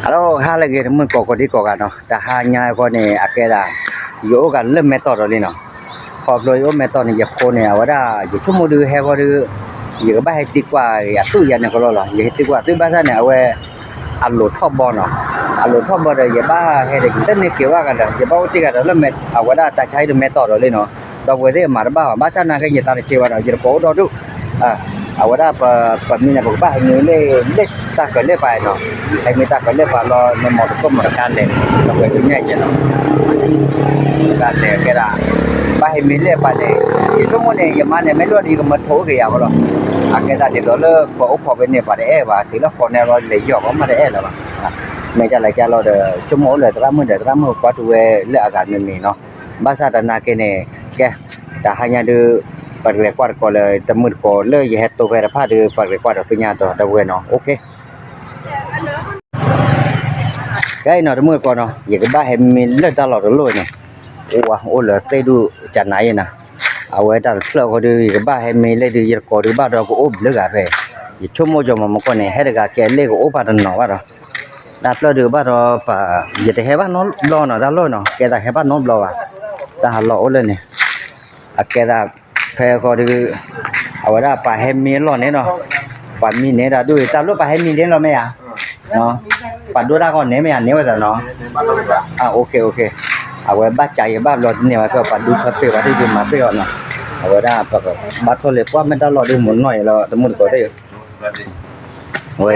Alo, halage mun kokodi kokano. Ta hanya ko ne akeda. Yo ga le method ro lino. Khoblo yo method ni yakko ne awada yo chumudu he ko du yo ba he tikwa ya tu ya ne ko lo ye tikwa tu ba sa ne awe allo top bo no. Allo top bo de ye ba he de ten ne ke wa ga da ye ba ti ga da le met awada ta chai de method ro lino. Do we de ma ba sa na ke ye ta se wa no ye ko do du. Awada pa mina ba ni le ta ko le pa no. Ai mi ta ko le pa lo ne mo ko mo kan le lo ke ni je no kan le ke da ba hai mi le pa le ye so mo ne ye ma ne me lo di ko ma tho ke ya ko lo a ke da de lo le ko o pho be ne pa de e ba ti lo pho ne lo le yo ko ma de e la ba me ja la ja lo de chu mo le tra mo kwa tu we le a ga ni no ba sa ta na ke ne ke da hanya de par le kwar ko le tamur ko le ye het to vera pha de par le kwar su nya to da we no okay cái nó mới còn nó giờ cái ba em mình lên ta lọt rồi này ô là tây đu chặt này nè à vậy ta lỡ có đi cái ba em mình lên đi giờ có đi ba đó có ốp lỡ cả về giờ chôm mua cho mà con này hết cả cái lấy có ốp ba nó vào đó đặt lỡ được ba đó và giờ thì hết ba nó lo nó ra lo nó cái ta hết ba nó lo à ta lọ lên này à cái ta phải có đi à vậy đó ba em mình lo này nó ba mình này đã đuổi ta lúc ba em mình đến lo mấy à nóปัดดูได้ก่อนเนี่ยไม่อ่านเนี่ยว่าแต่เนาะโอเคเอาไว้บ้าใจบ้ารถเนี่ยว่าก็ปัดดูเพื่อว่าที่ดูมาเพื่อเนาะเอาไว้ได้ปะก็บัดโทรเลยว่าไม่ได้รอดูหมุนหน่อยแล้วแต่หมุนก็ได้เว้ย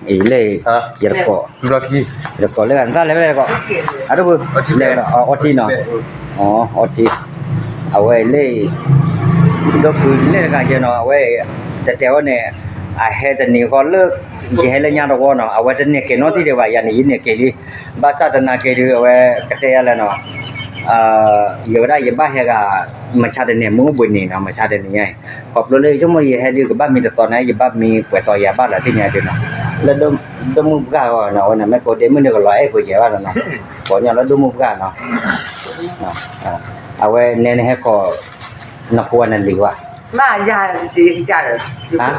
อีเล่อย่าเกาะอย่าเกาะเลยกันซะเลยก็อ่ะดูเลยออทีเนาะอ๋ออทีเอาไว้เล่ก็คือเล่กันเจเนาะเอาไว้แต่ว่าเนี่ยให้แต่นี่ก็เลิกยี่ให้เล่นยาดอกเนาะเอาไว้แต่เนี่ยเกณฑ์น้อยที่เดียวว่าอย่างนี้เนี่ยเกลีภาษาตนาเกลีเอาไว้กระเทียมแล้วเนาะอยู่ได้ยังบ้าเฮกะมาชาติเนี่ยมึงบุญนี่เนาะมาชาตินี่ไงขอบเลยชั่วโมงยี่ให้ดีกับบ้านมีแต่ตอนไหนยี่บ้านมีป่วยต่อยาบ้านอะไรที่เนี่ยเดียวเนาะแล้วดมมุกกาเนาะวันนั้นไม่โกเดมึงเนี่ยก็ร้อยไอ้ป่วยเยอะบ้านเนาะก่อนอย่างแล้วดมมุกกาเนาะเอาไว้เนี่ยให้ก็นักวนนั่นดีกว่า嘛家是家人，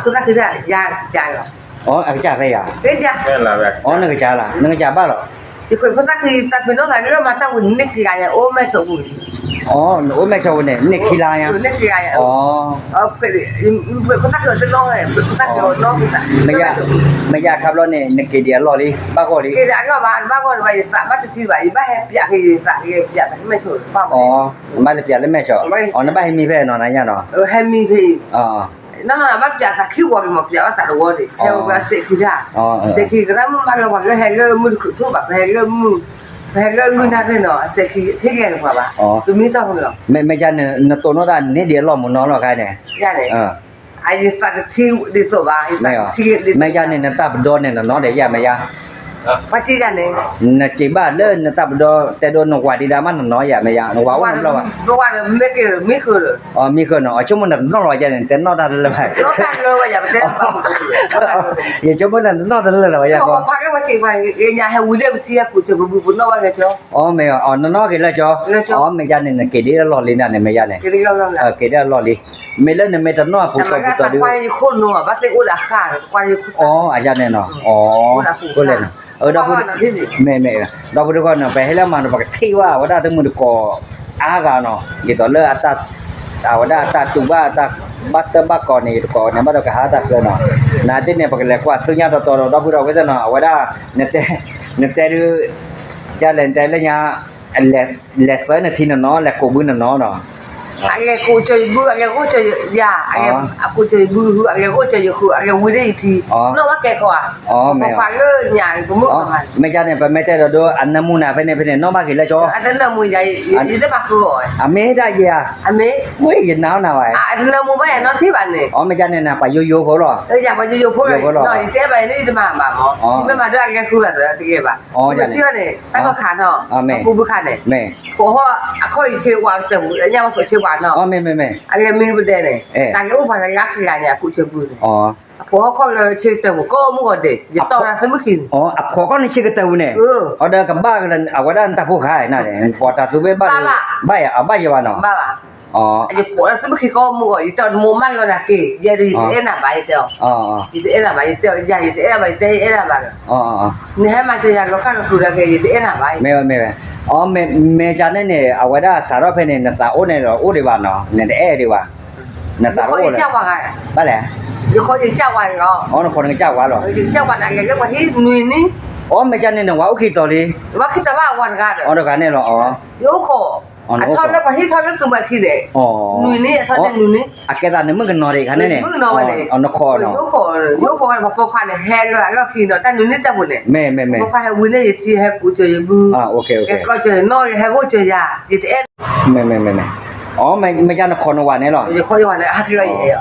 不那个啥家了。cái chả phải à? Cái家。那个家啦，那个家罢了。就不那个，但是那个嘛，但我那个呀，我没说过。我没说过呢，那起来呀。那个呀。不那个就弄哎，不那个弄不啥。ไม่อยากขับรถเนี่ยนึกเดียวรอดิบ้าก็ดิcái đãก็บ้าก็ไปสามารถที่ไปบ้าให้อยากให้สากอยากให้ไม่ชนป้าบ้านเลยเปียกเลยไม่ชอบนั่นบ้านให้มีเพื่อนนอนไหนเนี่ยเนาะให้มีเพื่อนนั่นน่ะบ้าอยากสักคิววันมาเปียกว่าสักวันดิแค่ว่าเสกขี้ได้เสกขี้ก็ได้บ้านเราว่าให้เรื่องมือถือแบบให้เรื่องมือให้เรื่องเงินได้เนาะเสกขี้ที่เรียนกว่าบ้าตัวมีต้องเหรอไม่ใช่เนี่ยตัวโน้ตนี่เดี๋ยวรอมุนนอนหรอใครเนี่ยยังไงไอ้สักที่ดิโซบ้าไอ้สักที่ไม่ใช่เนี่ยตาบโดนเนี่ยน้องเดี๋ยวยังไม่ยังปัจจัยกันเนี่ยน่ะจีบ้าเล่นตาบโดแต่โดนหนกว่าดีดามันน้อยอย่าไม่ยังหนกว่าว่าเราว่าไม่เกิดไม่เคยเลยมีเคยเนาะชั่วโมงนั้นน้องรอจะเนี่ยแต่น้องได้เลยไหมน้องได้เลยว่าอย่าไปเต้นอย่าชั่วโมงนั้นน้องได้เลยว่าอย่าก็พักก็ว่าจีไปยังให้วุ่นเรื่องที่กูจะบุบน้องว่าไงจ๊อไม่น้องกี่ละจ๊อไม่ยันเนี่ยกี่ดีแล้วรอลีน่ะเนี่ยไม่ยันเนี่ยกี่ดีแล้วกี่ดีแล้วรอลีไม่เล่นเนี่ยไม่ตัดน้องผู้ต่อดูควายคนนัวบ้าเตอุลาขาควายอาจารย์เนี่ยเนาะก็เลยเราพูดไม่เราพูดก่อนนะไปให้แล้วมันบอกที่ว่าได้ทั้งหมดก็อาการเนาะยี่ตัวเลือดตัดว่าได้ตัดจุบ้าตัดบัตเตอร์บักก่อนนี่ก่อนเนี่ยมาเราก็หาตัดเลยเนาะนาที่เนี่ยบอกเลยว่าตัวนี้ตัวเราพูดเราก็จะเนาะว่าได้เนี่ยดูจะเล่นแต่ละเนี่ยเล่นเสือเนี่ยที่เนาะเล่นกูบุญเนาะอะไรกูจะบูอะไรกูจะยาอะไรกูจะบูอะไรกูจะยูคืออะไรวิ่งได้ทีน้องว่าแกกว่าไม่ฟังเลยอย่างกูมึงไม่ใช่เนี่ยไม่ใช่เราดูอันน้ำมูน่ะเป็นน้องมากี่ละจ๊ออันนั้นน้ำมูใหญ่ยี่สิบปากกูไม่ได้ยี่ไม่ยินหนาวไอ้อันนั้นน้ำมูไม่น้องที่บ้านเนี่ยไม่ใช่เนี่ยนะไปโยเขาหรออยากไปโยเขาเลยน้อยเจ๊ไปนี่จะมาบ้าที่ไม่มาด้วยอะไรคืออะไรที่เก็บเชื่อเนี่ยตั้งก็ขาดเนาะกูบุขาดเนี่ยเพราะว่าเขาเชื่อวางเต็มแล้วยังมาเชื่อวางเนาะไม่อะไรมีประเด็นเลยการที่ว่าเรารักกันเนี่ยกูจะพูดเพราะเขาเลยเชื่อเต็มก็มั่วเด็กอย่าต้องนะทั้งมื่อคืนขอก็นี่เชื่อเต็มเนี่ยเดินกับบ้านกันเอาไว้ด้านตาผู้ขายนั่นเองพอตาสุเบบ้านบ้าบ้าอยู่วะเนาะบ้า อ๋อ aje po la tu ki ko mu ko ito mo man lo na ke ye ri e na ba ito อ๋ออ๋อ ito e na ba ito ya ito e na ba ito e na ba อ๋ออ๋อ ni ha ma te ya lo ka lo ku la ke ito e na ba မဲမဲอ๋อမဲจาเนี่ยเนี่ยอวดาสารเพเนี่ยนตาโอเนี่ยโอดีว่าเนาะเนี่ยแอดีว่านตาโอ ko เลย ja wa ga บ้าแหละ yo ko ja wa lo อ๋อคนนึงจ้าวว่าหรอ yo ja wa na ke lo ko hi ni ni อ๋อမဲจาเนี่ยเนี่ยว่าโอเคต่อเลย wa ki ta ba wa ga อ๋อดอกกันเนี่ยหรออ๋อ yo ko a tho lo ko hi tho lo tu ba ki de อ๋อ ni ni a tho de ni ni อาแกตาเนี่ยมึงกันนอเลยคันเนี่ย มึงนอเลย อ๋อนคอเนาะ yo ko ba po kha ne he lo ki no ta ni ni ta bu ne แม่ po kha he wi ne ti he ku je bu อ่าโอเค ke ko je no he go je ya ito e แม่อ๋อไม่จานคอนว่าเนี่ยหรอ yo ko yo ne ha ki lo ye yo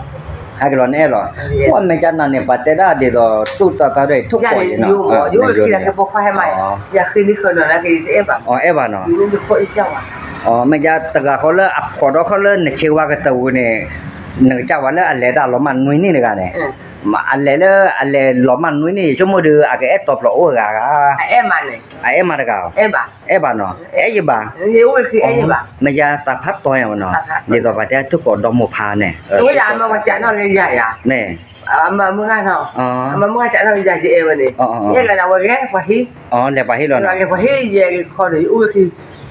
ฮักรอนเนี่ยหรอว่าไม่จานนั่นเนี่ยปัตเตด้าเดี๋ยวตุ๊ตตาได้ทุก ya คน ni เนาะ yo ki la ke po kha he mai ya ki ni ko no la ke e ba อ๋อเอบ้าเนาะ yo ko i ja wa อ๋อไม่จานตะกาเขาเลยอักขอดเขาเลยเนี่ยเชื่อว่าก็ตัวเนี่ยหนึ่งจ้าวันเลยอันเล่ดาล้อมันนุ้ยนี่เลยกันเนี่ยมาอันเล่เลยอันเล่ล้อมันนุ้ยนี่ชั่วโมงเดียวอาจจะเอตบล้อโอ้กะ e ma ne เอมาตะกา e ba เอบ้าเนาะเอยี่บ้า yo ki e ba ไม่จานตาพัดตัวอย่างเนาะนี่ตัวปัตเตทุกคนดอมพาเนี่ย yo ya ma wa ja no le ya ya เนี่ย ama mo ga no อ๋อ ama mo ga ja no ya ji e ba ne ye ga na wa ge fa hi อ๋อเดี๋ยวไปให้เรา na เนาะ ge fa hi ye ko de u ki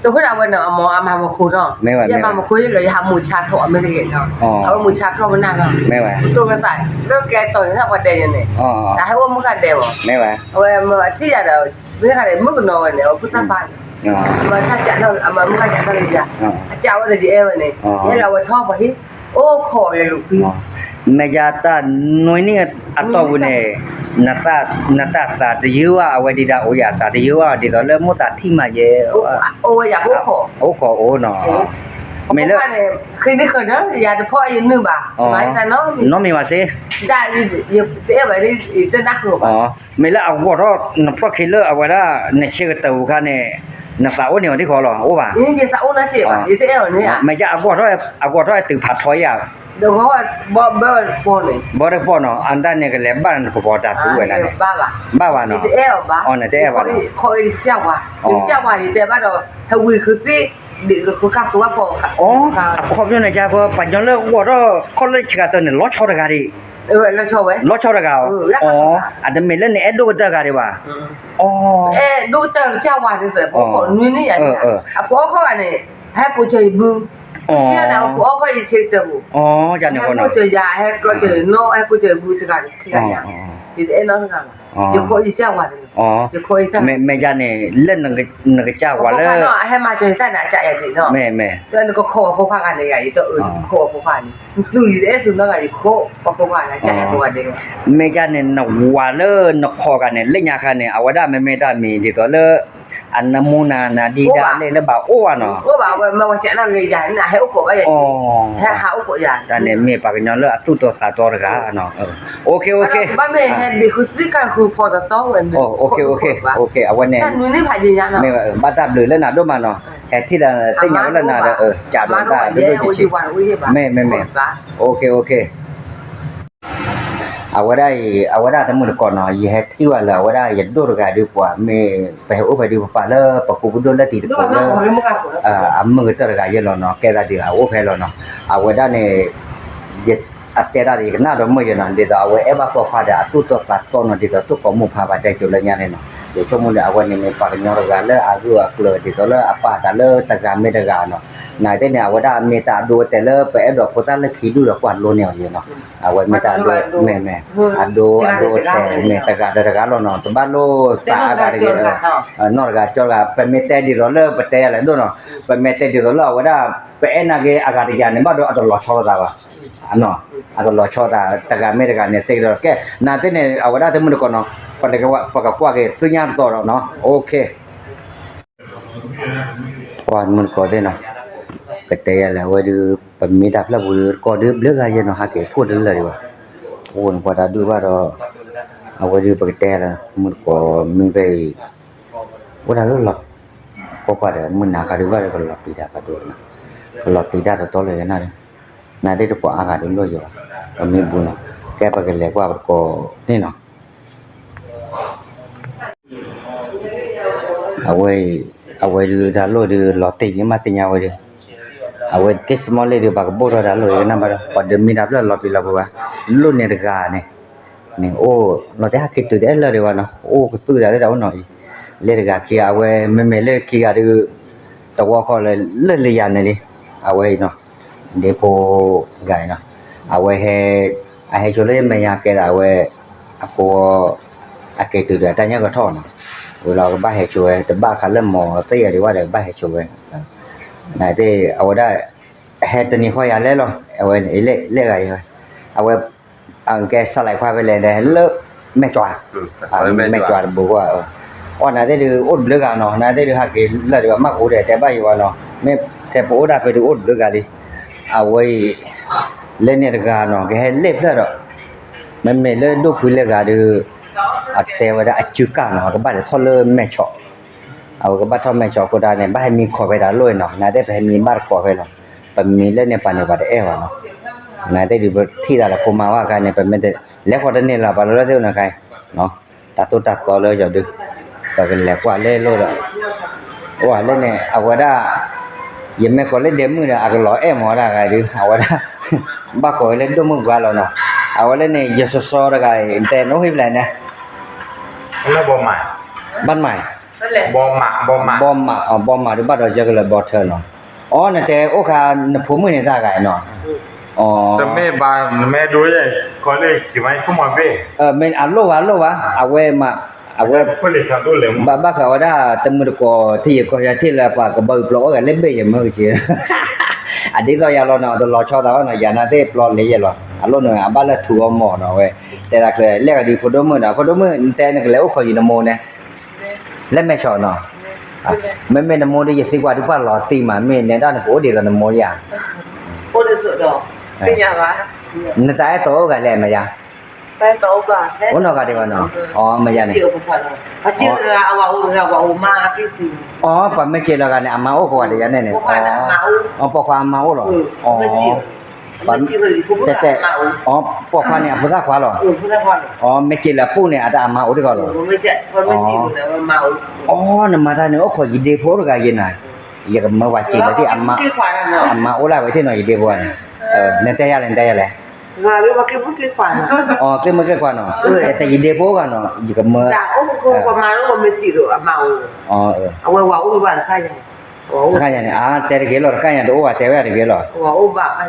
to ko na wa no ama ama mo ko no ye ma mo ko ye le ya mu cha tho a me de no a mu cha tho na no ไม่ไหว to ga sai lo ke to na wa de ye ne อ๋อ da ha wo mo ga de bo ไม่ไหว wa ma ti ya da me ga de mo no wa ne o pu ta ba อ๋อ ma ta ja no ama mo ga ja no le ja อ๋อ a ja wa de ji e wa ne ye la wa tho ba hi o kho le lu pi เมจาตาหน่วยนี่อัตโตเนี่ยนาตาตาตะยือว่าอวดิดาโอยาตาตะยือว่าดิตอเลมตาที่มาเย o ya ho kho โอขอโอเนาะ ไม่เลิกเคยได้เคยนะอย่าจะพ่อยืนนึงบ่าไม่แต่น้อง น้องมีว่าซิ ได้อย่าเตะไปได้เต้นนักคือบ่ อ๋อไม่ละเอาว่ารอนับคิเลอเอาไว้ละในเชื่อตูกันเนี่ยนับสาวเนี่ยที่ขอหรอโอ้ป่ะ นี่จะสาวน่าเจ็บอ่ะอย่าเตะเอาเนี่ย ไม่จะเอาว่ารอตื่นผัดถอยอ่ะ เดี๋ยวเขาว่าบ่ปนเลย บ่ได้ป้อนเนาะอันนั้นเนี่ยก็แล้วบ้านก็บ่ตาสู้ไว้นั่น บ้า บ้าว่า นี่ เนาะ เตะเอาบ่เขาเจ้าว่าเจ้าว่าแต่ว่าเราเฮาวิคือที่ดิคือกับตัวปอค่ะ อ๋อขอบอยู่นะจ๊ะเพราะปัจจุบันแล้วว่ารอเขาเลยชิกาตัวเนี่ยล้อชอตกาดิ แล้วชอบเว้ย ล้อชอตกาอ๋ออันนั้นไม่เล่นเนี่ยดูตกาดิว่าอ๋อ ดูเตอเจ้าว่าด้วยพวกคนนี่นี่อย่างนี้อ่ะพวกเขาอันนี้ให้กูช่วยบูเชื่อแล้วพวกเขาอีเช็คตัว อ๋อจันเนี่ย ให้ คน กู เนาะ ช่วยยาให้กูช่วยโน้ให้กูช่วยบูตกันขี้กันอย่างนี่เอ็นน้องกันอยู่คนอีเจ้าว่า อ๋อ อยู่คนอีเจ้า แม่จันเนี่ยเล่นนึงจ้าว่าเลย เนาะให้มาช่วยแต่น่ะใจอย่างนี้เนาะ แม่ แล้วก็ขอพวกพากันอย่างนี้ตัวอื่นขอพวกพานี่ดูอยู่เอ๊ะถึงแล้วก็ขอพวกพากันใจพวกกันเด้อ แม่จันเนี่ยนว่าเลยนขอกันเนี่ยเล่นยาคันเนี่ยเอาว่าได้แม่ได้มีดิตัวเลยอันนมูนานาดีดาเลยแล้วบ่าโอ้ว่าเนาะ ว่าว่ามาว่าจะนั่งเลยอย่างนี้ให้อุกบว่าอย่างนี้ให้หาอุกบอย่าง แต่เนี่ยแม่ปากกันเลยตุตัวสาตัวกะเนาะโอเค บ้านแม่ให้ดีคือสิกันคือพอจะต้องเหมือน โอเคเอาวันเนี่ย แต่นู่นนี่ผ่านยืนยันเนาะ แม่บ้าตับเลยแล้วน่ะด้วยมาเนาะแค่ที่ละเต็งยังแล้วน่ะจ่าดอนได้ด้วยชิแม่โอเคเอาว่าได้ทั้งหมดก่อนเนาะยี่แฮที่ว่าแล้วว่าได้ยัดดูรกาดีกว่าแม่ไปโอไปดีกว่าแล้วปะกูบุดแล้วตีตะกูแล้วมือตะรกาเยอะเนาะแกได้ดีโอเพลเนาะเอาว่าได้เนี่ยยัดอัตราดีกันน่าจะไม่เยอะนะเดี๋ยวเอาไว้เอบ้าพอพาได้ตู้ตัวตัดต้นเดี๋ยวตู้ก็มุพาไปได้จุดละเนี่ยเนาะเดี๋ยวชั่วโมงเดียวเอาไว้เนี่ยปากกันยอรกาแล้วอากูอักเลยเดี๋ยวแล้วอาป้าตาเลตะการไม่ตะการเนาะนายแต่เนี่ยว่าได้เมตาดูแต่เลไปดอกโพตันแล้วขี่ดูดอกกวาดโลเนี่ยอยู่เนาะเอาไว้เมตาดูแม่อันดูแต่เมตากาตะการเราเนาะตัวบ้านโลตากาดีนอกกาจอกาเป็นเมตาดีเราเลิกไปแต่อะไรด้วยเนาะเป็นเมตาดีเราว่าได้เป็นอะไรอากาศยานเนี่ยมาดูอัตลอดชอบได้ป่ะอันเนาะอัตลอดชอบได้ตะการไม่ตะการเนี่ยเสกเราแค่นายแต่เนี่ยเอาว่าได้ทั้งหมดก่อนเนาะปะกว่าแกซึ่งยามต่อเนาะโอเควันมันก็ได้เนาะkete la wadu pemida pula bulu ko de blega ye no hake pu de la diwa won pada du ba do awadu pekete la mun ko min be wada lo lo ko pa de mun na ka de ba ko lo pida ka do na ko lo pida to le na de to pa aga de lo yo mi bu no ke pa ke le kwa ko ni no awai du da lo de lo ti ni ma ti nya wa de awe this small le ba bo da lo na ba pa de mi da lo pi la ba lo ne ga ne o lo de ha ke tu de lo de wa no o ku su da de da no le ga ki awe me le ki ga de to wa kho le ya ne le awe no de po ga no awe he a he cho le me ya ke da awe a po a ke tu da ta nya ga tho noเราก็บ้าเหตุช่วยแต่บ้าคันเริ่มหมอเตี้ยดีว่าแต่บ้าเหตุช่วยไหนที่เอาได้เหตุนี้ค่อยอะไรหรอเอาไว้เละอะไรเอาไว้อังแกสลายควายไปเลยได้เลิกไม่จวดไม่จวดบอกว่าอ๋อไหนที่ดูอุดเลือกอ่ะเนาะไหนที่ดูฮักกินแล้วดูมากอุดแต่บ้าอยู่ว่าเนาะไม่แต่ปวดไปดูอุดเลือกอ่ะดิเอาไว้เล่นเนี่ยกันเนาะแกให้เล็บแล้วไม่เล่นดูคุยเลือกอ่ะดูแต่ว่าอาจุกาเนาะก็บ้านทอเลแม่ชอเอาก็บ้านทอแม่ชอก็ได้เนี่ยบ้านมีขอไปได้เลยเนาะน่าได้ไปมีบ้านขอไปเนาะปมีเล่นเนี่ยปานเนี่ยบ้านเอวเนาะน่าได้ดูที่ได้ละผมมาว่ากันเนี่ยเป็นไม่ได้แล้วก็เนี่ยละบ้านเราเท่านั้นไงเนาะตัดตัวตัดต่อเลยจะดูแต่เป็นแหลกว่าเล่นเลยว่าเล่นเนี่ยเอาว่าได้ยังไม่ก็เล่นเดมือเนี่ยอาก็รอเอหมอได้ไงดูเอาว่าได้บ้าก็เล่นด้วยมือว่าเราเนาะเอาว่าเล่นเนี่ยจะซ้อๆได้ไงแต่น้องหิบอะไรเนี่ยแล้วบอมใหม่บ้านใหม่บอมหมาบอมหมาหรือบ้านเราจะก็เลยบอเทอร์เนาะอ๋อนั่นแต่โอ้ค่ะผมมือเนี่ยได้ไงเนาะอ๋อแต่แม่บ้านแม่ดูยังเขาเลยกี่ไม้ขึ้นมาเบ้มันอัลโลวะเอาไว้มาเอาไว้คนเลยครับดูเลยบ้าเขาว่าได้ตำรวจก็ที่ก็จะที่ละปากก็บ่ปลอกกันเล่นเบ้ยังไม่เชื่ออันนี้ก็อย่าเราเนาะตัวรอชอบเราเนาะอย่าน่าได้ปลอกเลยอย่าหรออัลโลเนาะบ้านละถั่วหม้อเนาะเว้ยแต่ละคือเรียกดีพอดมือเนาะพอดมือแต่เนี่ยแล้วเขาอยู่นโมเนี่ยเล่นไม่ชอบเนาะไม่นโมได้ยังสิกว่าที่บ้านเราตีมาไม่เนี่ยด้านโหเดี๋ยวนโมอย่างโหเดี๋ยวสุดดอกเป็นยังไงนั่นแต่โตกันแล้วมั้ยยังไปโตป่ะโอ้เนาะก็ดีว่าเนาะอ๋อไม่ยังเนี่ยพอเจอเอาว่ามาที่สิอ๋อปะไม่เจอแล้วกันเนี่ยอามาโอ้ก็ว่าได้ยันเนี่ยอ๋อปอกความมาโอ้หรออ๋อปันแต่อ๋อปอกความเนี่ยพุทธควาหรอพุทธควาอ๋อไม่เจอแล้วปู่เนี่ยอาจจะอามาโอ้ดีกว่าหรอไม่ใช่ไม่จริงนะมาอ๋อนั่นมาท่านเนี่ยโอ้ขอยิเดโพก็ยินน่ะอย่าก็มาว่าจริงแล้วที่อามาโอ้ล่ะไว้ที่หน่อยยิเดโพเนี่ยเนี่ยแต่ยาเลยงาเรื่องว่าคือผู้ที่ขวัญอ๋อคือมันคือขวัญเนาะแต่ยินดีโพกันเนาะอยู่กับมือจ้ะโอ้กูประมาณว่าไม่จีรู้เมาอ๋อเอาไว้ว่าอุ้มบ้านค่ายค่ายเนี่ยแต่เกลอค่ายเนี่ยโอ้ว่าแต่ว่าเกลอว่าอุ้มบ้านค่าย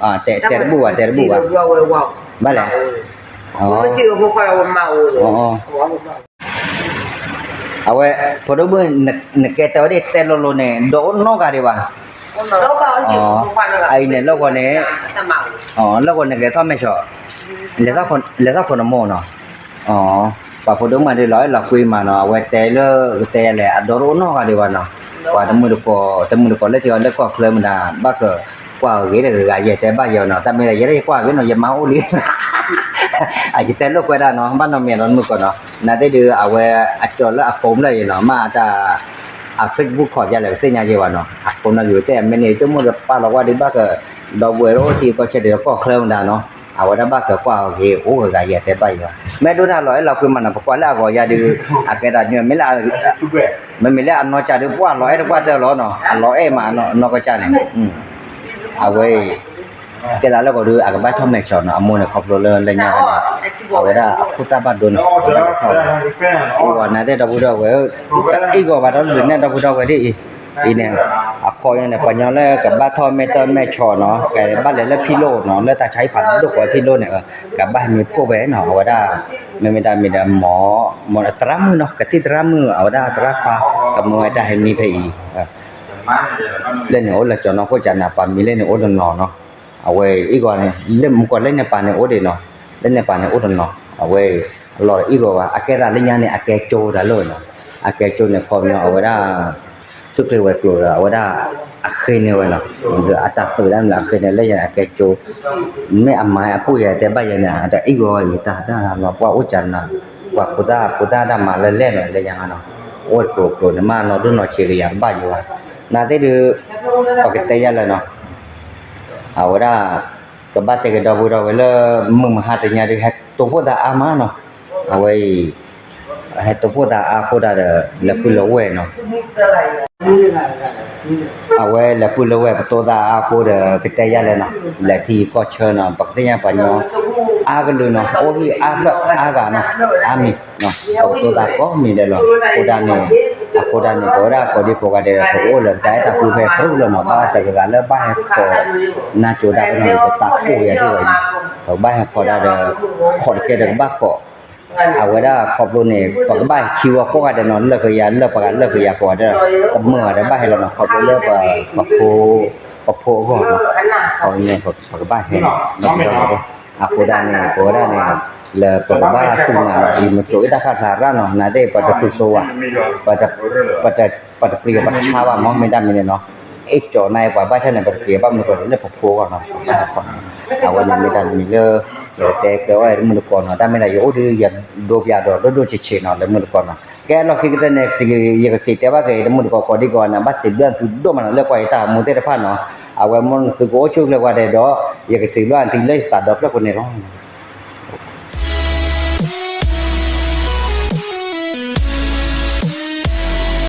อ๋อแต่บุว่าบ้านแหละอ๋อไม่จีรู้พวกเขาเมาอ๋อเอาไว้พอดูมือนึกแกแต่ว่าได้แต่โลเนี่ยโดนนอกกันดีว่าไอเนี่ยแล้วก็เนี่ยอ๋อแล้วก็เนี่ยแกต้องไม่ชอบแล้วถ้าคนโมเนาะอ๋อปะพอดมาได้ร้อยเราคุยมาเนาะไว้แต่แหละดอรุนอกกันดีว่าเนาะว่าตมือก็เลยที่ว่าแล้วก็เคลมนะบ้าก็กว่าเกเลยก็อย่าแต่บ้าเยอะเนาะแต่ไม่ได้ยังกว่าเกเนาะอย่าเมาเลยอาจจะแต่ลูกไว้ได้เนาะบ้านเราเมียนอนมือก่อนเนาะน่าได้ดูเอาไว้อัดจอแล้วอัดโฟมเลยเนาะมาจะFacebook ขอจะเลยเตี้ยจีวันเนาะคนนั้นอยู่แต่ไม่เนี่ยจะมั่วป้าเราว่าดีบ้าก็ดอกบัวโรตีก็เฉลี่ยก็เคลื่อนได้เนาะเอาไว้ได้บ้าก็กว่าเกโอ้ก็อย่าแต่ไปอยู่แม่ดูน่าร้อยเราคือมันนะพอแล้วก็อย่าดูอาการเนี่ยไม่ละมันไม่ละอันนอจ่าดูว่าร้อยดูว่าเท่าร้อยเนาะอันร้อยมาเนาะนอก็จ่าเนี่ยเอาไว้cái đó là có đưa cái bát thơm này chọn nó mua này khóc lên lên nhau cái vậy đó phút ta bắt đồn còn nãy đây đâu có đâu cái ít có bắt đó đến đây đâu có đâu cái đi đi nè coi này còn nhau là cái bát thơm mẹ chọn nó cái bát này là pilo nó là taใช้ ผัด được cái pilo này cái bát mình phô bé nó vậy đó mình đã mỏ tram nó cái tram ở đó tram pha cái người ta hay mi phải lên này là chọn nó có chả nào bạn mi lên này ôn nóเอาไว้อีกว่าเนี่ยเล่นมันก็เล่นในป่าเนี่ยโอ้เดเนาะเล่นในป่าเนี่ยโอ้เดเนาะเอาไว้รออีกว่าอาแกราเล่นเนี่ยอาแกโจดาเลยเนาะอาแกโจเนี่ยพอเนี่ยเอาไว้ได้สุดเลยไว้ปลูกเอาไว้ได้อาเคยเนี่ยไว้เนาะหรืออาตักตื่นแล้วอาเคยเนี่ยเล่นอย่างอาแกโจไม่อามาปุ้ยแต่ใบเนี่ยแต่อีกว่าอีตาได้เราว่าอุจันนะว่าพุทธาได้มาเล่นอะไรอย่างนั้นเนาะโอ้ปลูกเนี่ยมาเนาะดูเนาะเชียร์อย่างบ้านอยู่ว่าน่าจะดูปกติยังเลยเนาะเอาว่าก็บ้านแต่ก็ดอกแล้วมึงมาหาแต่ญาติให้ตัวพวกตาอามาเนาะเอาไว้ hai to po da a po da le pu lo we no awe le pu lo we to da a po da ke te ya le no le thi ko che no pak te ya pa nyo a ga lu no o hi a lo a ga no a mi no to da ko mi de lo ko da ne ko da ne ko da ko di ko ga de ko o le dai ta pu phe pro lo no ba ta ga le ba ha ko na cho da no ta ko ya de wa ba ha ko da de ko ke de ba ko awe da ko lo ne pa ba ki wa ko ga de no le ko ya le pa ga le ko ya ko da ta mo da ba ha lo no ko le pa pa po ko no ko ne ko pa ba he no no aku dah ni le pa ba tu na di mo choi da kha ra no na de pa ta tu so wa pa ta priya pa tha wa mo me da me ne no e cho nai pa ba cha ne pa priya ba mo ko le pa po ko no ba ko awan me da mi le te ke wa mo ko no da me la yo de ya do pya do chi chi no le mo ko no ke lo ki ke ne si ye ke si te ba ke mo ko di ko na ba si le tu do ma le ko ta mo te da pha no awan mo tu ko chu le wa de do ye ke si lo an ti le ta do le ko ne ro